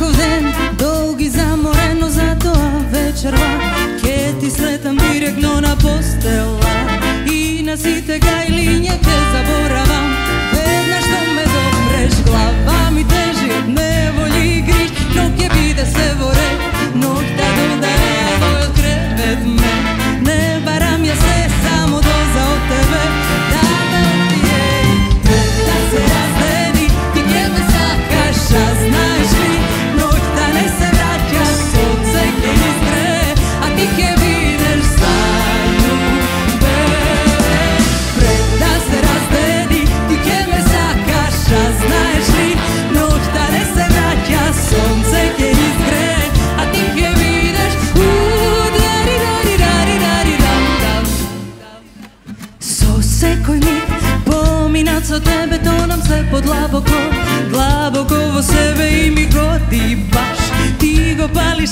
Takov den, dolgi zamoreno zato večerva, ke ti sletam direktno na postela i na sitega ili njeke zaboravam. Vedna što me dopreš, glava mi teži od nevolji i griž, noge bide se vore, nokta dodaje od krevet me. Ne varam ja se, samo doza od tebe, da me opije i da se razledi, ti gdje me sakaš, a znaš li, nokta ne se vraća, sunce gdje izgre, a ti gdje vidiš sa ljube. Preda se razledi, ti gdje me sakaš, a znaš li, nokta ne se vraća, sunce gdje izgre, a ti gdje vidiš sekoj mi pominac od tebe, to nam se pod glaboko, glaboko vo sebe i mi godi baš, ti go pališ